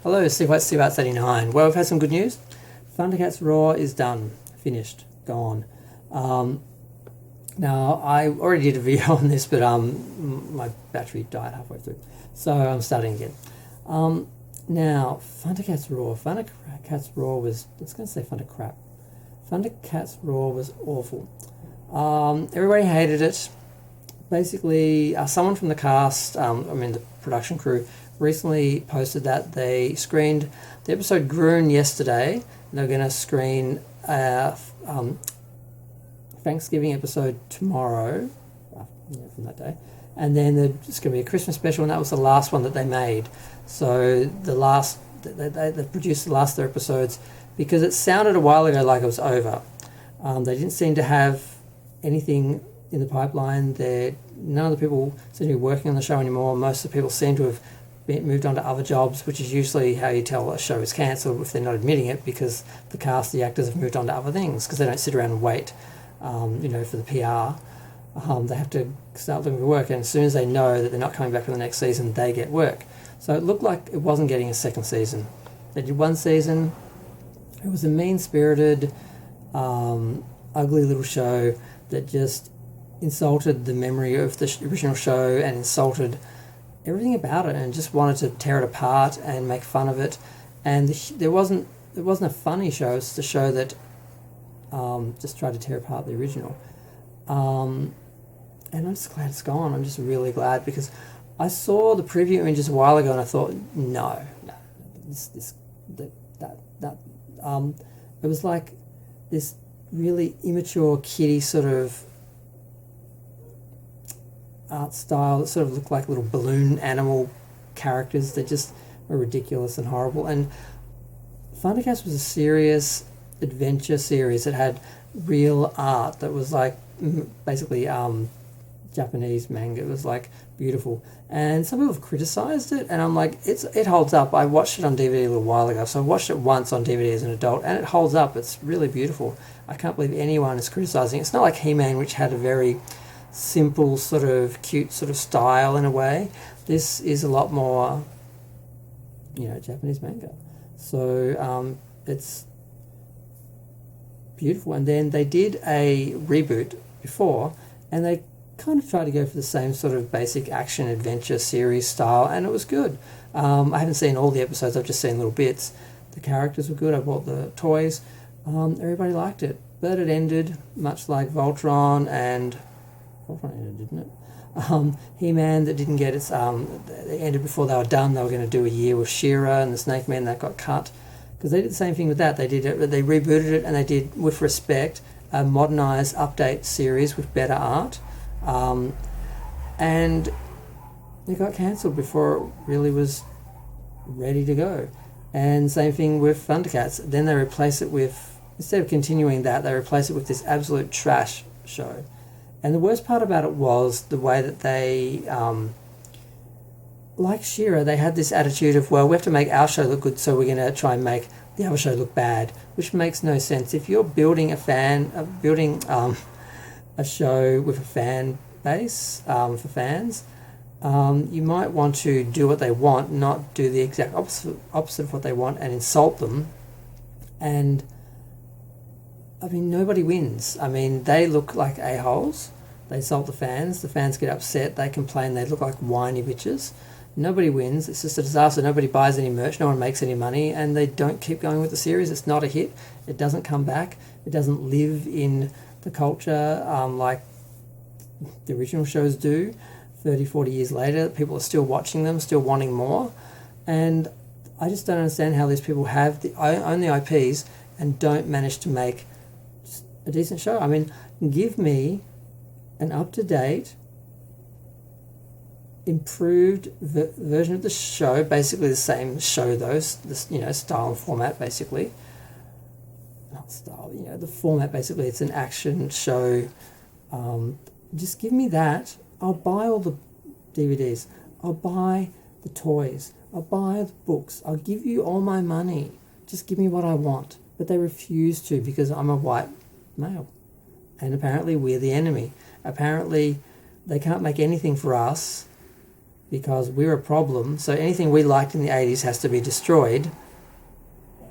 Hello, Steve White, Steve Arts 89. Well, we've had some good news. Thundercats Raw is done, finished, gone. Now, I already did a video on this, but my battery died halfway through, so I'm starting again. Now, Thundercats Raw. Thundercats Raw was, I was going to say Thundercrap. Thundercats Raw was awful. Everybody hated it. Basically, someone from the cast, the production crew, recently posted that they screened the episode Groon yesterday, and they're going to screen Thanksgiving episode tomorrow, from that day, and then there's going to be a Christmas special, and that was the last one that they made. So they produced the last 3 episodes because it sounded a while ago like it was over. They didn't seem to have anything in the pipeline. None of the people seem to be working on the show anymore. Most of the people seem to have moved on to other jobs, which is usually how you tell a show is cancelled if they're not admitting it, because the cast, the actors have moved on to other things, because they don't sit around and wait, for the PR. They have to start looking for work, and as soon as they know that they're not coming back for the next season, they get work. So it looked like it wasn't getting a second season. They did 1 season. It was a mean-spirited, ugly little show that just insulted the memory of the original show and insulted everything about it, and just wanted to tear it apart and make fun of it. And it wasn't a funny show. It's the show that just tried to tear apart the original. And I'm just glad it's gone. I'm just really glad, because I saw the preview images a while ago and I thought, no, it was like this really immature kiddie sort of art style that sort of looked like little balloon animal characters that just were ridiculous and horrible. And Thundercats was a serious adventure series that had real art that was like basically Japanese manga. It was like beautiful, and some people have criticized it, and I'm like, it holds up. I watched it on DVD a little while ago, so I watched it once on DVD as an adult, and it holds up. It's really beautiful. I can't believe anyone is criticizing it. It's not like He-Man, which had a very simple sort of cute sort of style in a way. This is a lot more Japanese manga, so it's beautiful. And then they did a reboot before, and they kind of tried to go for the same sort of basic action adventure series style, and it was good. I haven't seen all the episodes, I've just seen little bits. The characters were good. I bought the toys. Everybody liked it, but it ended much like Voltron ended, didn't it? He-Man, that didn't get its they ended before they were done. They were going to do a year with She-Ra and the Snake Man, that got cut, because they did the same thing with that. They rebooted it, and they did, with respect, a modernized update series with better art, and it got cancelled before it really was ready to go. And same thing with Thundercats. Then they replace it with, instead of continuing that, they replace it with this absolute trash show. And the worst part about it was the way that they, like She-Ra, they had this attitude of, well, we have to make our show look good, so we're going to try and make the other show look bad, which makes no sense. If you're building a show with a fan base for fans, you might want to do what they want, not do the exact opposite of what they want and insult them. And nobody wins. They look like a-holes. They insult the fans get upset, they complain, they look like whiny bitches. Nobody wins. It's just a disaster. Nobody buys any merch, no one makes any money, and they don't keep going with the series. It's not a hit. It doesn't come back. It doesn't live in the culture like the original shows do. 30, 40 years later, people are still watching them, still wanting more. And I just don't understand how these people own the IPs and don't manage to make a decent show. Give me an up-to-date, improved version of the show, basically the same show though, style and format basically. Not style, the format basically, it's an action show. Just give me that. I'll buy all the DVDs. I'll buy the toys. I'll buy the books. I'll give you all my money. Just give me what I want. But they refuse to, because I'm a white male. And apparently we're the enemy. Apparently they can't make anything for us because we're a problem. So anything we liked in the 80s has to be destroyed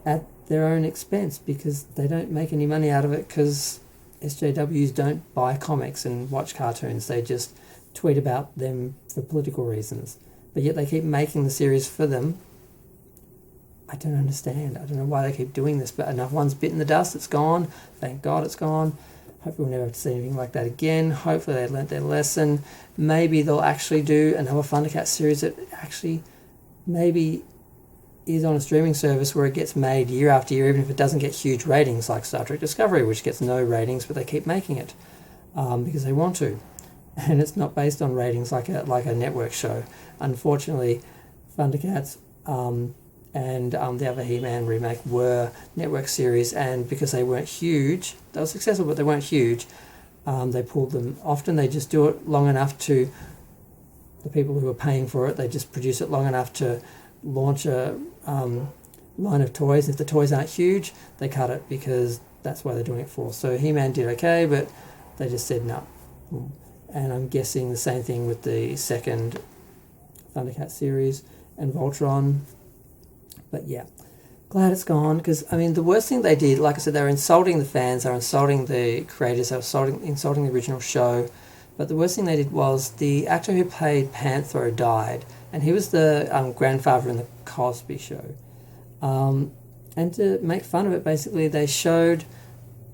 at their own expense, because they don't make any money out of it, because SJWs don't buy comics and watch cartoons. They just tweet about them for political reasons. But yet they keep making the series for them. I don't understand. I don't know why they keep doing this, but enough one's bitten the dust. It's gone. Thank God it's gone. Hopefully we'll never have to see anything like that again. Hopefully they learnt their lesson. Maybe they'll actually do another Thundercats series that actually maybe is on a streaming service where it gets made year after year, even if it doesn't get huge ratings like Star Trek Discovery, which gets no ratings, but they keep making it because they want to. And it's not based on ratings like a network show. Unfortunately, Thundercats and the other He-Man remake were network series, and because they weren't huge, they were successful, but they weren't huge, they pulled them. Often they just do it long enough to, the people who are paying for it, they just produce it long enough to launch a line of toys. If the toys aren't huge, they cut it, because that's why they're doing it for. So He-Man did okay, but they just said no. And I'm guessing the same thing with the second Thundercat series and Voltron. But yeah, glad it's gone, because I mean the worst thing they did, like I said, they were insulting the fans, they were insulting the creators, they were insulting the original show. But the worst thing they did was the actor who played Panthro died, and he was the grandfather in the Cosby Show. And to make fun of it, basically they showed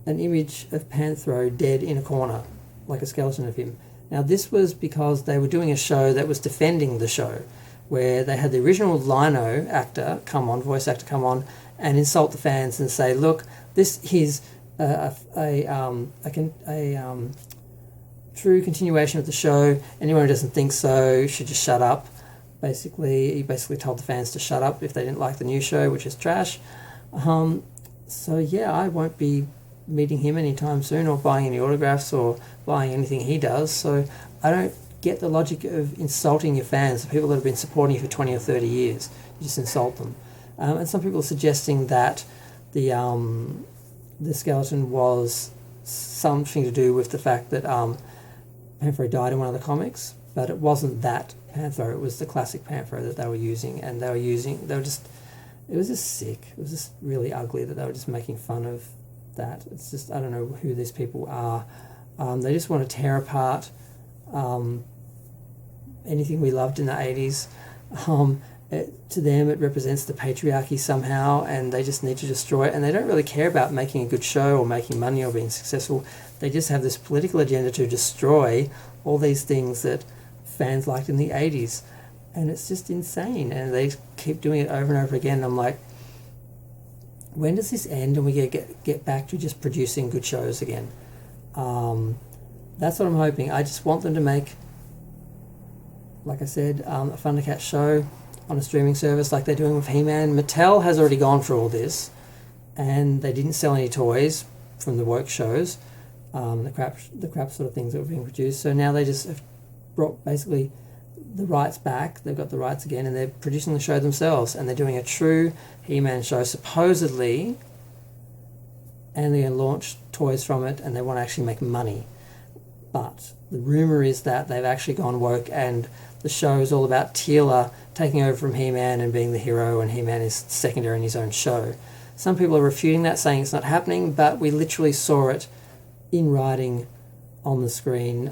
an image of Panthro dead in a corner, like a skeleton of him. Now this was because they were doing a show that was defending the show, where they had the original Lino actor come on, voice actor come on, and insult the fans and say, look, this is a true continuation of the show. Anyone who doesn't think so should just shut up. Basically, he basically told the fans to shut up if they didn't like the new show, which is trash. So yeah, I won't be meeting him anytime soon, or buying any autographs, or buying anything he does. So I don't get the logic of insulting your fans, the people that have been supporting you for 20 or 30 years. You just insult them. And some people are suggesting that the skeleton was something to do with the fact that Panthro died in one of the comics, but it wasn't that Panthro, it was the classic Panthro that they were using, and it was just sick. It was just really ugly that they were just making fun of that. It's just, I don't know who these people are. They just want to tear apart anything we loved in the 80s. To them it represents the patriarchy somehow, and they just need to destroy it, and they don't really care about making a good show or making money or being successful. They just have this political agenda to destroy all these things that fans liked in the 80s, and it's just insane, and they keep doing it over and over again. And I'm like, when does this end and we get back to just producing good shows again? That's what I'm hoping. I just want them to make, like I said, a Thundercats show on a streaming service like they're doing with He-Man. Mattel has already gone through all this, and they didn't sell any toys from the woke shows, the crap sort of things that were being produced. So now they just have brought basically the rights back. They've got the rights again, and they're producing the show themselves, and they're doing a true He-Man show supposedly, and they're going to launch toys from it, and they want to actually make money. But the rumour is that they've actually gone woke, and the show is all about Teela taking over from He-Man and being the hero, and He-Man is secondary in his own show. Some people are refuting that, saying it's not happening, but we literally saw it in writing on the screen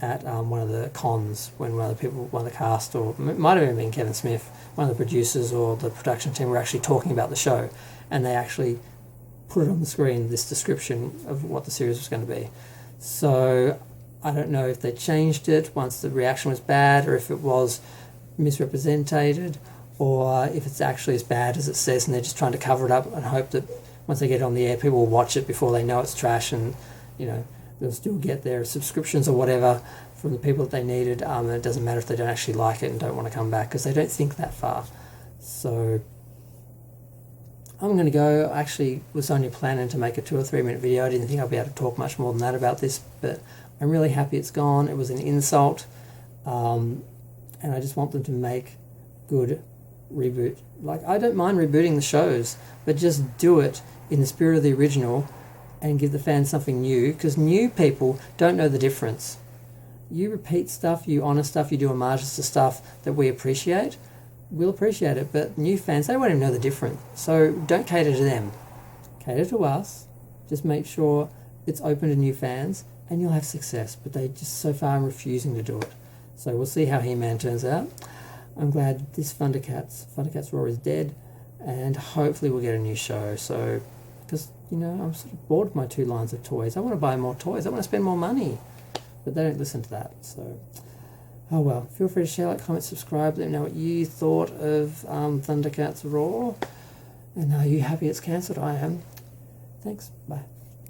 at one of the cons, when one of the cast, or it might have even been Kevin Smith, one of the producers or the production team, were actually talking about the show, and they actually put it on the screen, this description of what the series was going to be. So I don't know if they changed it once the reaction was bad, or if it was misrepresented, or if it's actually as bad as it says and they're just trying to cover it up and hope that once they get it on the air, people will watch it before they know it's trash, and they'll still get their subscriptions or whatever from the people that they needed, and it doesn't matter if they don't actually like it and don't want to come back, because they don't think that far. So I'm going to go. I actually was only planning to make a 2 or 3 minute video. I didn't think I'd be able to talk much more than that about this, but I'm really happy it's gone. It was an insult, and I just want them to make good reboot. Like, I don't mind rebooting the shows, but just do it in the spirit of the original and give the fans something new, because new people don't know the difference. you repeat stuff, you honour stuff, you do homages to stuff that we appreciate, we'll appreciate it. But new fans, they won't even know the difference. So don't cater to them. Cater to us. Just make sure it's open to new fans and you'll have success. But they just so far are refusing to do it. So we'll see how He-Man turns out. I'm glad this Thundercats Raw is dead, and hopefully we'll get a new show. So, because, I'm sort of bored of my 2 lines of toys. I want to buy more toys. I want to spend more money. But they don't listen to that. So, oh well. Feel free to share, like, comment, subscribe. Let me know what you thought of Thundercats Raw. And are you happy it's cancelled? I am. Thanks. Bye.